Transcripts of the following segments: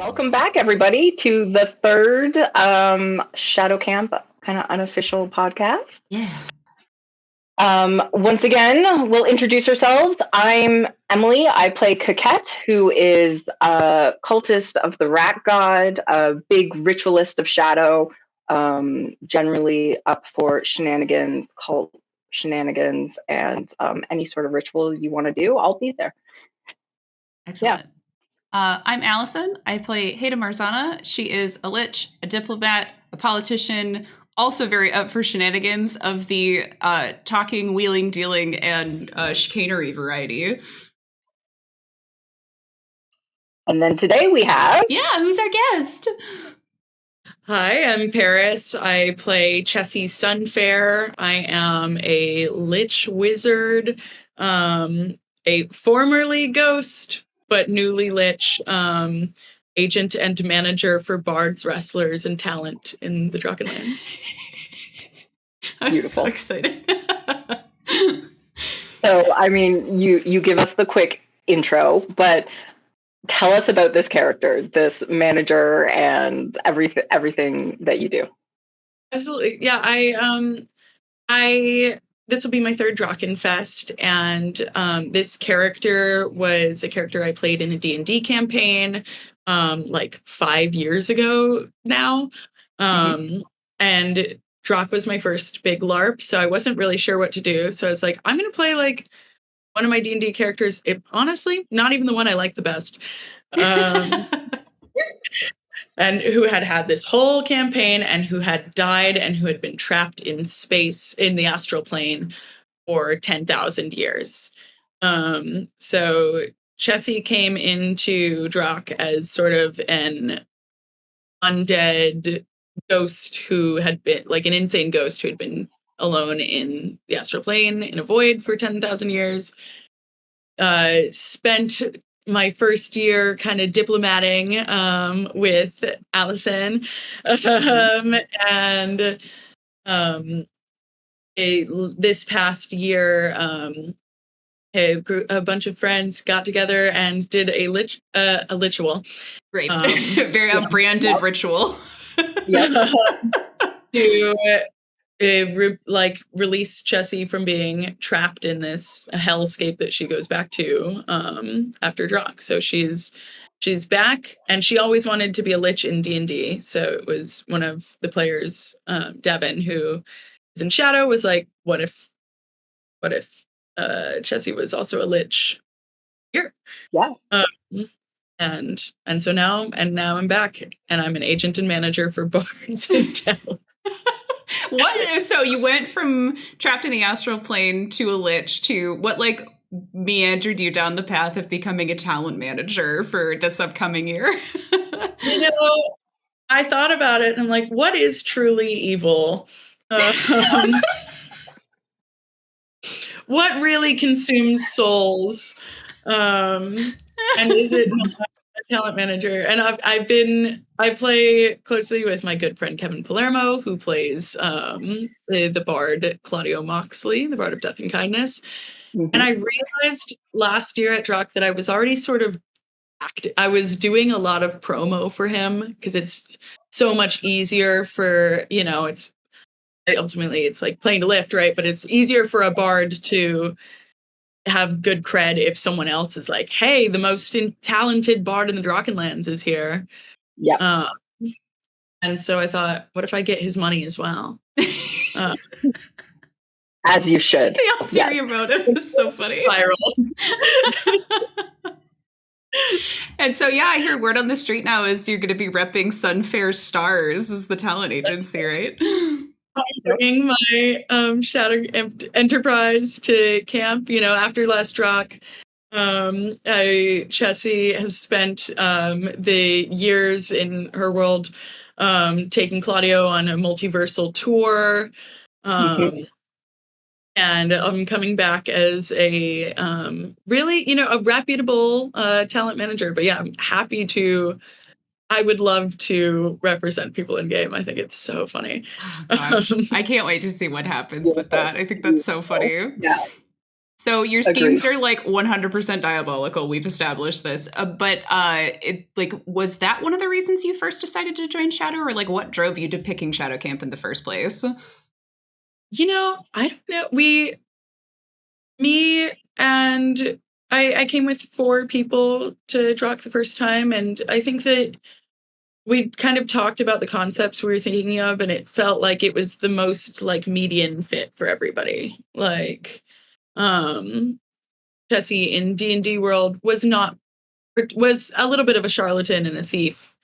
Welcome back, everybody, to the third Shadow Camp kind of unofficial podcast. Yeah. Once again, we'll introduce ourselves. I'm Emily. I play Keket, who is a cultist of the rat god, a big ritualist of shadow, generally up for shenanigans, cult shenanigans, and any sort of ritual you want to do, I'll be there. Excellent. Yeah. I'm Allison. I play Hejda Marzana. She is a lich, a diplomat, a politician, also very up for shenanigans of the talking, wheeling, dealing, and chicanery variety. And then today we have... Yeah, who's our guest? Hi, I'm Paris. I play Chessie Sunfair. I am a lich wizard, a formerly ghost, but newly lich, agent and manager for bards, wrestlers, and talent in the Drachenlands. I'm so excited. So, I mean, you give us the quick intro, but tell us about this character, this manager, and everything that you do. Absolutely. Yeah, this will be my third Drachenfest, and this character was a character I played in a D&D campaign like 5 years ago now. And Drac was my first big LARP, so I wasn't really sure what to do. So I was like, I'm going to play like one of my D&D characters. Honestly, not even the one I like the best. And who had this whole campaign and who had died and who had been trapped in space in the astral plane for 10,000 years. So Chessie came into Drac as sort of an undead ghost who had been like an insane ghost who had been alone in the astral plane in a void for 10,000 years. Spent my first year kind of diplomating with Allison, and this past year, a bunch of friends got together and did a ritual. Great, very unbranded ritual. To release Chessie from being trapped in this hellscape that she goes back to after Drac. So she's back, and she always wanted to be a lich in D&D. So it was one of the players, Devin, who is in Shadow, was like, what if Chessie was also a lich here? Yeah. And so now I'm back, and I'm an agent and manager for bards and talent. What? So you went from trapped in the astral plane to a lich to what, like, meandered you down the path of becoming a talent manager for this upcoming year? I thought about it and I'm like, what is truly evil? What really consumes souls? And is it not a talent manager? And I play closely with my good friend Kevin Palermo, who plays the bard Claudio Moxley, the bard of Death and Kindness. And I realized last year at Drac that I was already sort of I was doing a lot of promo for him because it's so much easier for, it's like playing to lift, right? But it's easier for a bard to have good cred if someone else is like, hey, the most talented bard in the Drachenlands is here. Yeah. And so I thought, what if I get his money as well? As you should. The ulterior motive is so funny. Viral. And so, yeah, I hear word on the street now is you're going to be repping Sunfair Stars as the talent agency, right? I'm bringing my Shadow Enterprise to camp. After last Drac, Chessie has spent the years in her world taking Claudio on a multiversal tour. And I'm coming back as a really, a reputable talent manager. But yeah, I'm happy to. I would love to represent people in game. I think it's so funny. Oh, I can't wait to see what happens with that. I think that's so funny. Yeah. So your schemes are like 100% diabolical. We've established this, but it's like, was that one of the reasons you first decided to join Shadow, or like what drove you to picking Shadow Camp in the first place? You know, I don't know. Me and I came with 4 people to Drock the first time, and I think that we kind of talked about the concepts we were thinking of, and it felt like it was the most like median fit for everybody. Like, Jesse in D&D world was a little bit of a charlatan and a thief.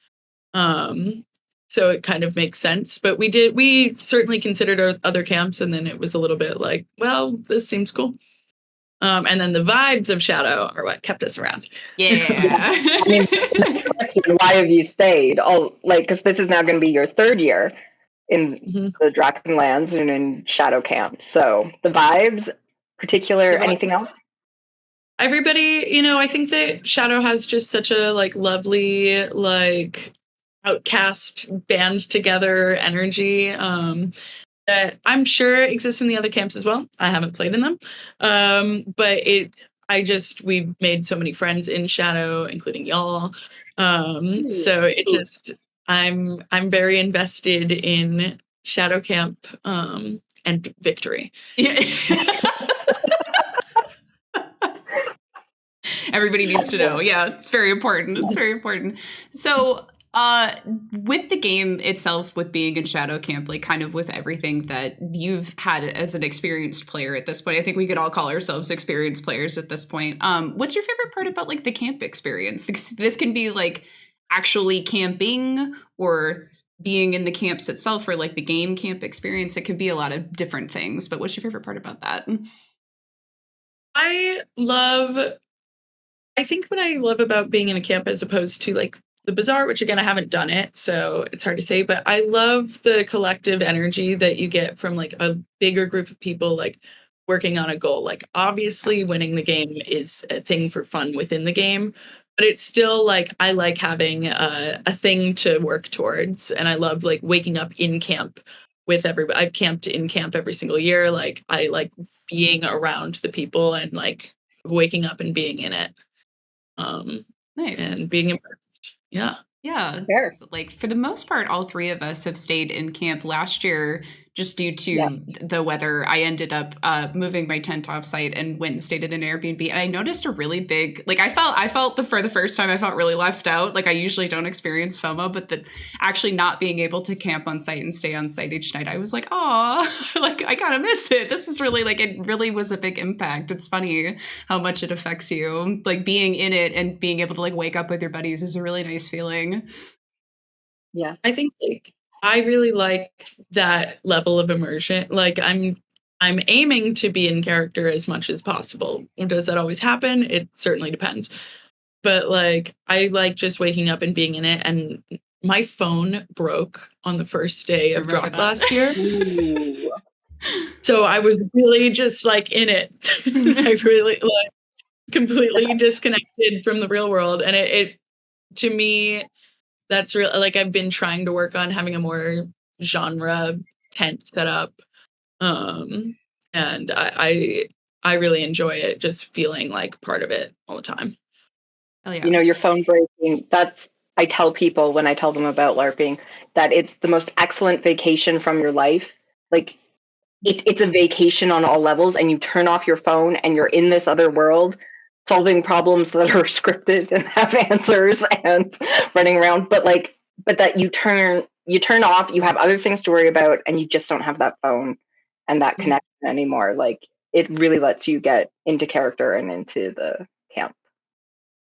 So it kind of makes sense, but we certainly considered our other camps, and then it was a little bit like, well, this seems cool. And then the vibes of Shadow are what kept us around. Yeah. I mean, why have you stayed? Because this is now going to be your 3rd year in the Drachenlands and in Shadow Camp. So the vibes, anything else? Everybody, you know, I think that Shadow has just such a like lovely, like outcast band together energy that I'm sure exists in the other camps as well. I haven't played in them, but we've made so many friends in Shadow, including y'all. So it just I'm very invested in Shadow Camp and victory. Yeah. Everybody needs to know. Yeah, it's very important. It's very important. So with the game itself, with being in Shadow Camp, like kind of with everything that you've had as an experienced player at this point, I think we could all call ourselves experienced players at this point. What's your favorite part about like the camp experience? This can be like actually camping or being in the camps itself, or like the game camp experience. It could be a lot of different things, but what's your favorite part about that? I think what I love about being in a camp as opposed to like the bazaar, which again, I haven't done it, so it's hard to say, but I love the collective energy that you get from like a bigger group of people, like working on a goal. Like obviously winning the game is a thing for fun within the game, but it's still like, I like having a thing to work towards. And I love like waking up in camp with everybody. I've camped in camp every single year. Like I like being around the people and like waking up and being in it. Nice. And being immersed. Yeah. Yeah. So, like for the most part, all 3 of us have stayed in camp. Last year, just due to the weather, I ended up moving my tent off site and went and stayed at an Airbnb. And I noticed a really big, like I felt for the first time, I felt really left out. Like I usually don't experience FOMO, but actually not being able to camp on site and stay on site each night, I was like, oh, like I kind of miss it. This is really like, it really was a big impact. It's funny how much it affects you. Like being in it and being able to like wake up with your buddies is a really nice feeling. Yeah. I think like I really like that level of immersion. Like I'm aiming to be in character as much as possible. Does that always happen? It certainly depends. But like I like just waking up and being in it. And my phone broke on the first day of Drock last year. So I was really just like in it. I really like completely disconnected from the real world. And it to me, that's real. Like I've been trying to work on having a more genre tent set up. And I really enjoy it, just feeling like part of it all the time. Oh yeah. You know, your phone breaking, I tell people when I tell them about LARPing that it's the most excellent vacation from your life. Like it's a vacation on all levels, and you turn off your phone and you're in this other world solving problems that are scripted and have answers and running around, but that you turn off, you have other things to worry about, and you just don't have that phone and that connection anymore. Like it really lets you get into character and into the camp.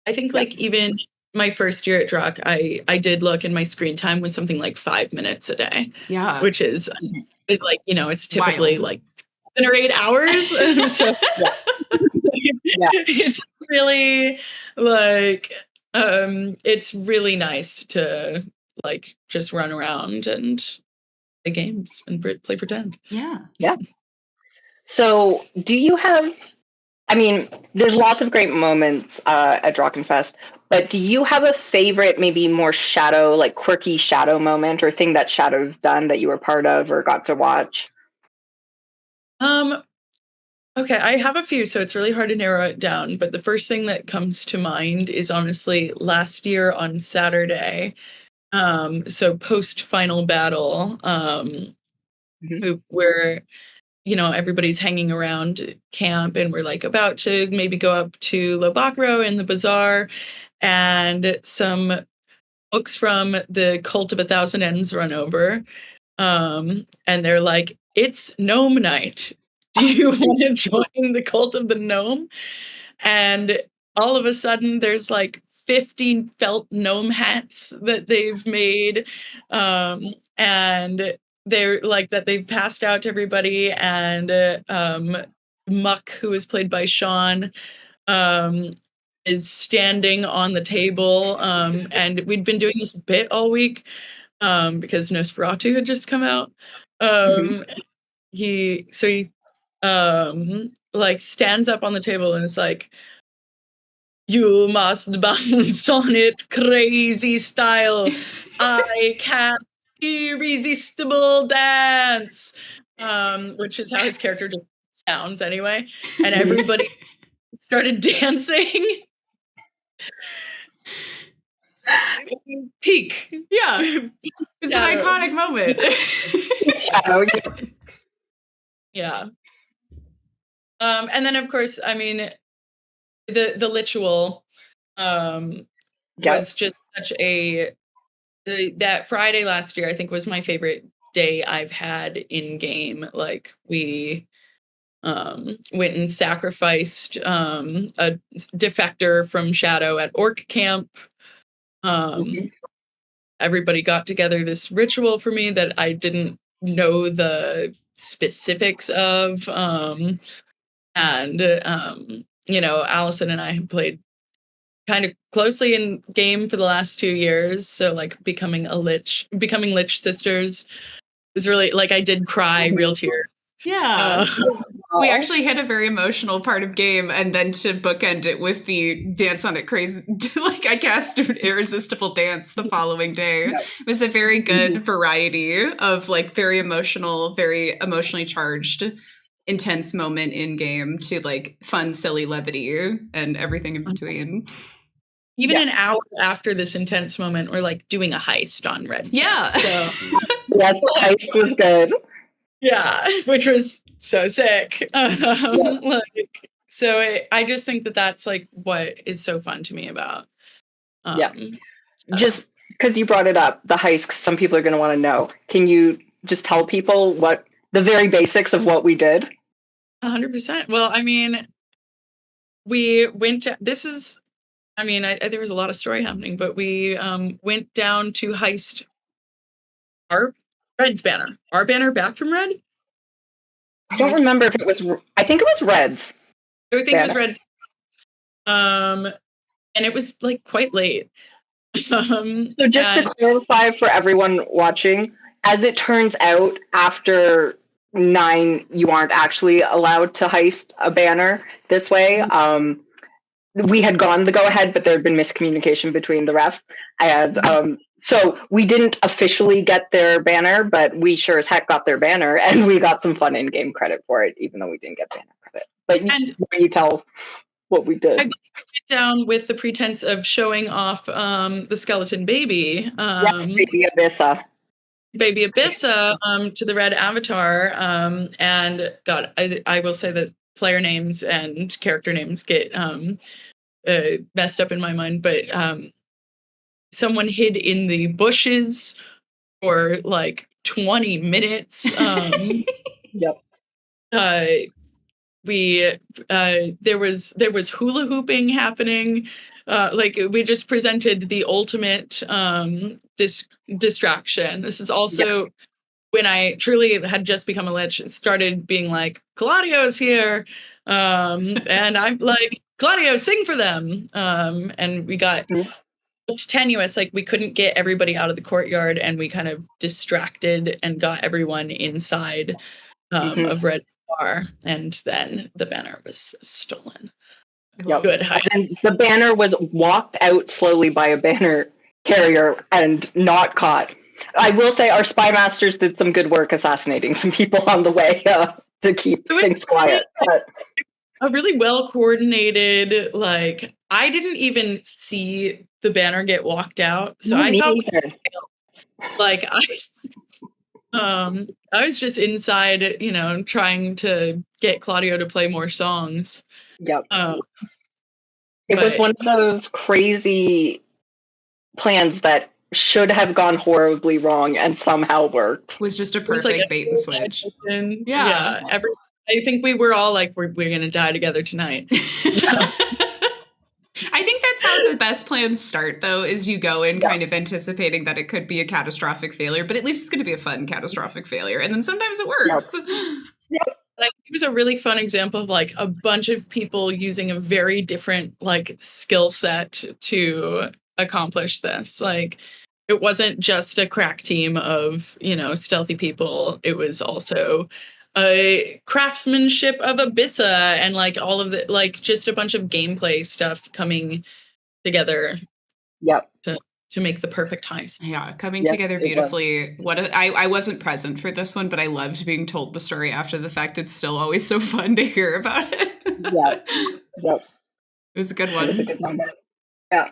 I think like even my first year at Drock, I did look, and my screen time was something like 5 minutes a day. Yeah. Which is like, you know, it's typically wild. Like 7 or 8 hours. So it's really like it's really nice to like just run around and play games and play pretend. Yeah. So do you have, I mean, there's lots of great moments at Drachenfest, but do you have a favorite, maybe more Shadow, like quirky Shadow moment or thing that Shadow's done that you were part of or got to watch? Okay, I have a few, so it's really hard to narrow it down. But the first thing that comes to mind is honestly last year on Saturday. So post final battle, where everybody's hanging around camp, and we're like about to maybe go up to Lobakro in the bazaar, and some folks from the Cult of a Thousand Ends run over, and they're like, "It's gnome night. Do you want to join the Cult of the Gnome?" And all of a sudden, there's like 15 felt gnome hats that they've made, and they're like that they've passed out to everybody. And Muck, who is played by Sean, is standing on the table, and we'd been doing this bit all week because Nosferatu had just come out. He like stands up on the table and is like, "You must bounce on it, crazy style. I can't irresistible dance," which is how his character just sounds anyway. And everybody started dancing. Peak. Yeah. It's an iconic moment. Yeah. And then of course, I mean, the ritual was just such that Friday last year, I think, was my favorite day I've had in game. Like, we went and sacrificed a defector from Shadow at Orc Camp. Everybody got together this ritual for me that I didn't know the specifics of. And Allison and I have played kind of closely in game for the last 2 years. So like becoming Lich sisters was really, like, I did cry real tears. Yeah. We actually hit a very emotional part of game, and then to bookend it with the dance on it crazy, like I cast an irresistible dance the following day. It was a very good variety of like very emotionally charged, intense moment in game to like fun, silly levity and everything in between. Even an hour after this intense moment, we're like doing a heist on Red. Yeah. So yes, the heist was good. Yeah, which was so sick. I just think that that's like what is so fun to me about. Just because you brought it up, the heist, 'cause some people are going to want to know. Can you just tell people what the very basics of what we did? 100%. Well, I mean, we went to, there was a lot of story happening, but we went down to heist Red's banner. Our banner back from Red? I don't remember if it was, I think it was Red's. I think it was Red's. And it was like quite late. So just to clarify for everyone watching, as it turns out, after 9, you aren't actually allowed to heist a banner this way. We had gone the go-ahead, but there had been miscommunication between the refs. So we didn't officially get their banner, but we sure as heck got their banner, and we got some fun in-game credit for it, even though we didn't get banner credit. But you tell what we did. I went down with the pretense of showing off the skeleton baby. Yes, baby Abyssa. Baby Abyssa to the Red avatar. And God, I will say that player names and character names get messed up in my mind, but someone hid in the bushes for like 20 minutes. There was hula hooping happening. Like, we just presented the ultimate distraction. This is also when I truly had just become a Lich, started being like, Claudio's here. And I'm like, Claudio, sing for them. And we got tenuous, like we couldn't get everybody out of the courtyard, and we kind of distracted and got everyone inside of Red Bar, and then the banner was stolen. Good. And the banner was walked out slowly by a banner carrier and not caught. I will say our spy masters did some good work assassinating some people on the way. to keep things quiet. But a really well coordinated, like, I didn't even see the banner get walked out, so I thought like I was just inside, you know, trying to get Claudio to play more songs. Yep. It was one of those crazy plans that should have gone horribly wrong and somehow worked. It was just a perfect bait and switch. Yeah. I think we were all like, we're going to die together tonight. I think that's how the best plans start, though, is you go in kind of anticipating that it could be a catastrophic failure, but at least it's going to be a fun catastrophic failure. And then sometimes it works. Yep. Like, it was a really fun example of like a bunch of people using a very different like skill set to accomplish this. Like, it wasn't just a crack team of, you know, stealthy people. It was also a craftsmanship of Abyssa and like all of the, like, just a bunch of gameplay stuff coming together. Yep. To make the perfect heist. Yeah, coming together beautifully. I wasn't present for this one, but I loved being told the story after the fact. It's still always so fun to hear about it. Yep. It was a good one. It was a good moment. Yeah.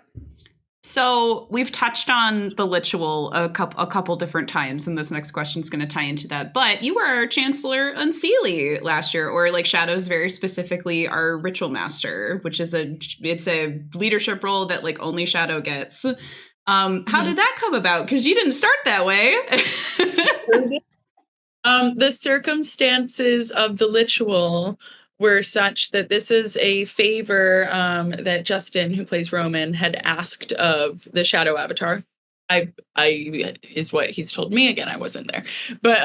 So we've touched on the ritual a couple different times, and this next question is going to tie into that. But you were Chancellor Unseelie last year, or like Shadows very specifically, our ritual master, which is it's a leadership role that like only Shadow gets. How did that come about? Because you didn't start that way. The circumstances of the ritual were such that this is a favor that Justin, who plays Roman, had asked of the Shadow Avatar. I is what he's told me. Again, I wasn't there. But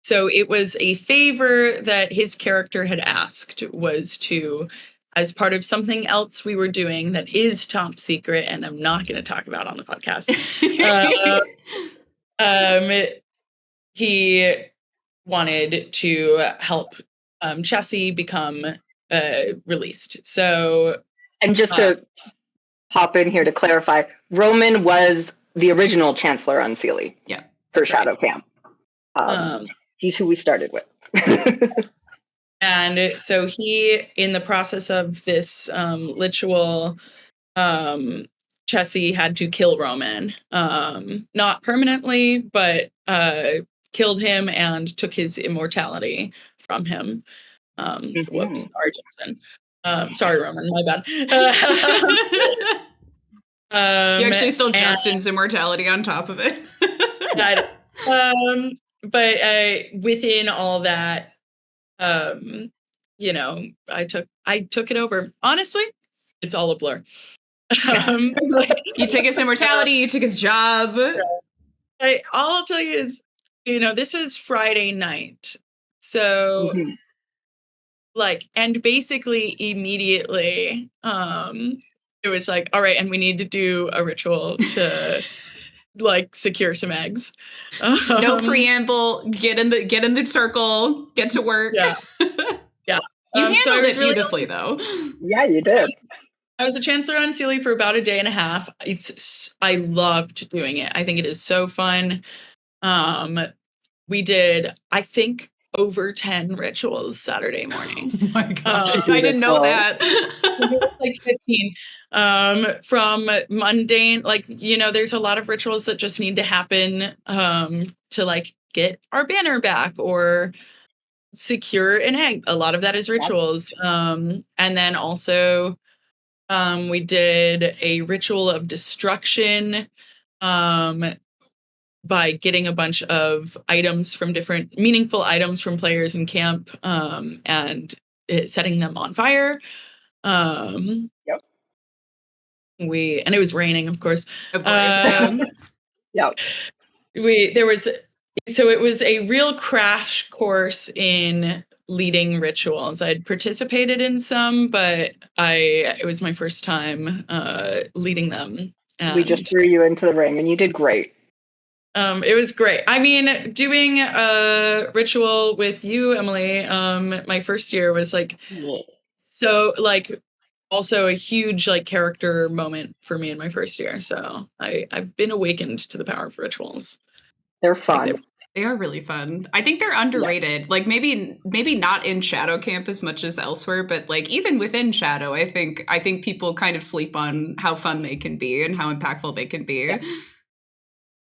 so it was a favor that his character had asked, was to, as part of something else we were doing that is top secret and I'm not going to talk about on the podcast. He wanted to help Chessie become released. So, and just to hop in here to clarify, Roman was the original Chancellor Unseelie. Yeah, for Shadow Camp. He's who we started with. And so he, in the process of this ritual, Chessie had to kill Roman. Not permanently, but killed him and took his immortality from him. Whoops, sorry, Justin. Sorry, Roman, my bad. You actually stole Justin's immortality on top of it. But within all that, you know, I took it over. Honestly, it's all a blur. You took his immortality, you took his job. All I'll tell you is, you know, this was Friday night. So like, and basically immediately, it was like, all right, and we need to do a ritual to like secure some eggs. No preamble, get in the circle, get to work. Yeah. You handled it really beautifully though. Yeah, you did. I was a Chancellor Unseelie for about a day and a half. I loved doing it. I think it is so fun. We did, I think, over 10 rituals Saturday morning. Oh my God. I didn't know that. Like 15. From mundane, like, you know, there's a lot of rituals that just need to happen to like get our banner back or secure an egg. A lot of that is rituals. And then also we did a ritual of destruction by getting a bunch of items from different meaningful items from players in camp and setting them on fire. And it was raining, of course. It was a real crash course in leading rituals. I'd participated in some, but it was my first time leading them. And we just threw you into the ring and you did great. It was great. I mean, doing a ritual with you, Emily, my first year was like, so like also a huge like character moment for me in my first year. So I've been awakened to the power of rituals. They're fun. They are really fun. I think they're underrated. Yeah. Like maybe not in Shadow Camp as much as elsewhere, but like even within Shadow, I think people kind of sleep on how fun they can be and how impactful they can be.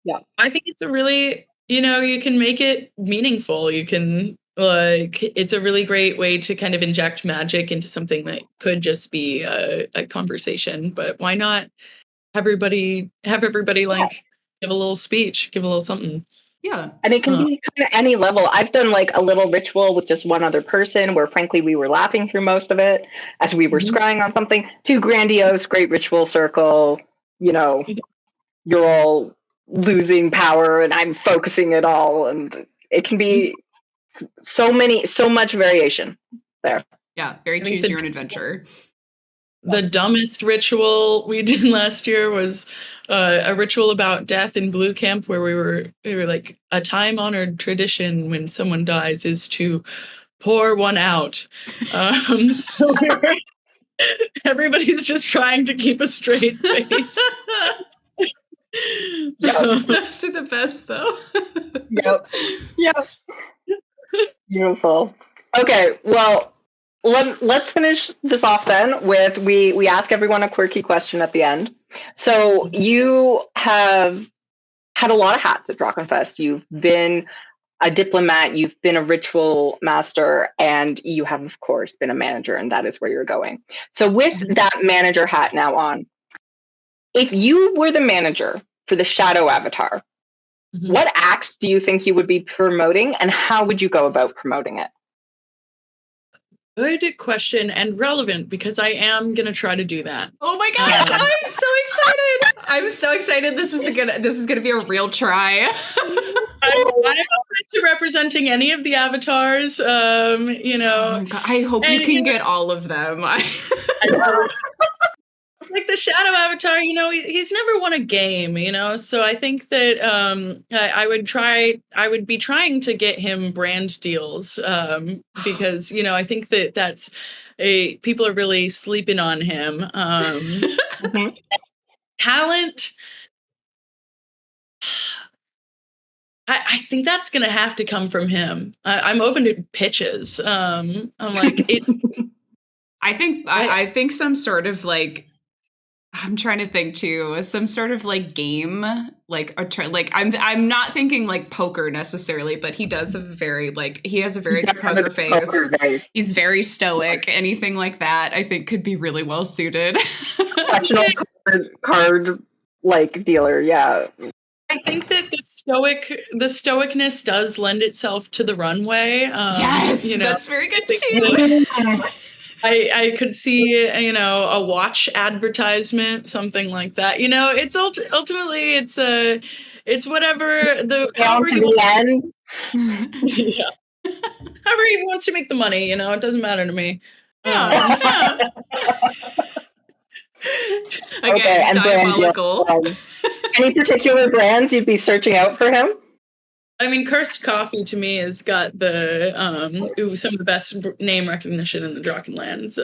Yeah. I think it's a really, you can make it meaningful. You can it's a really great way to kind of inject magic into something that could just be a conversation, but why not have everybody like give a little speech, give a little something. Yeah. And it can be kind of any level. I've done like a little ritual with just one other person where frankly we were laughing through most of it as we were scrying on something. Too grandiose, great ritual circle, you're all losing power and I'm focusing it all. And it can be so much variation there. Yeah, very choose your own adventure. The dumbest ritual we did last year was a ritual about death in Blue Camp, where we were like, a time-honored tradition when someone dies is to pour one out. So everybody's just trying to keep a straight face. Those are the best, though. Yep. Beautiful. Okay, well, let's finish this off then with we ask everyone a quirky question at the end. So you have had a lot of hats at Drachenfest. You've been a diplomat, you've been a ritual master, and you have, of course, been a manager, and that is where you're going. So with that manager hat now on, if you were the manager for the Shadow Avatar, what acts do you think you would be promoting, and how would you go about promoting it? Good question, and relevant, because I am going to try to do that. Oh my gosh, I'm so excited. I'm so excited. This is gonna be a real try. I'm open to representing any of the avatars. Oh my God, I hope you can get all of them. Like the Shadow Avatar, he's never won a game, so I think that I would be trying to get him brand deals, because, I think that's people are really sleeping on him. Talent, I think that's going to have to come from him. I'm open to pitches. I'm like, I think some sort of like, I'm trying to think too, some sort of like game, I'm not thinking like poker necessarily, but he does have he has a very good poker face. He's very stoic. Anything like that, I think could be really well suited. Professional card like dealer, yeah. I think that the stoicness does lend itself to the runway. Yes, that's very good too. I could see, a watch advertisement, something like that. It's ultimately it's whatever however you end. Yeah. However he wants to make the money, it doesn't matter to me. Yeah. Okay, and diabolical. Any particular brands you'd be searching out for him? I mean, Cursed Coffee to me has got the some of the best name recognition in the Drachenlands.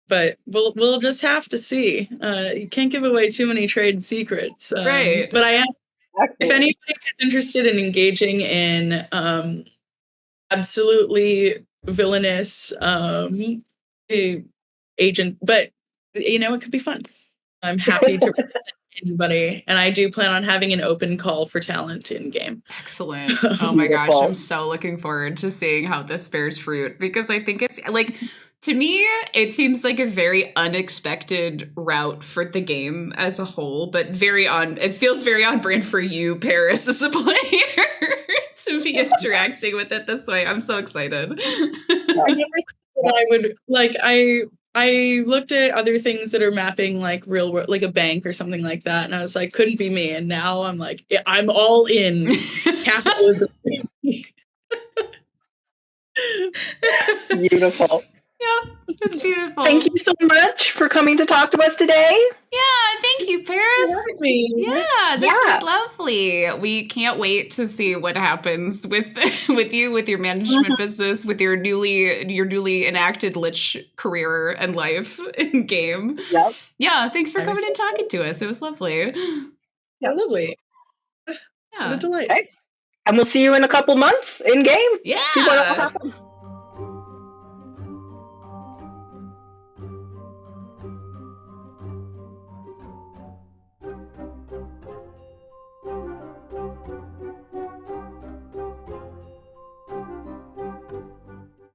But we'll just have to see. You can't give away too many trade secrets, right? But I am. If anybody is interested in engaging in absolutely villainous agent, but it could be fun. I'm happy to represent anybody, and I do plan on having an open call for talent in game. Excellent. Oh my gosh, I'm so looking forward to seeing how this bears fruit, because I think it's like, to me, it seems like a very unexpected route for the game as a whole, but it feels very on brand for you, Paris, as a player, to be interacting with it this way. I'm so excited. I never thought I would, I looked at other things that are mapping like real world, like a bank or something like that, and I was like, couldn't be me. And now I'm like, I'm all in capitalism. Beautiful. Yeah, it's beautiful. Thank you so much for coming to talk to us today. Yeah, thank you, Paris. Yeah, this is lovely. We can't wait to see what happens with you, with your management business, with your newly enacted Lich career and life in game. Yep. Yeah, thanks for coming and talking to us. It was lovely. Yeah, lovely. What a delight. Okay. And we'll see you in a couple months in game. Yeah. See what all happens.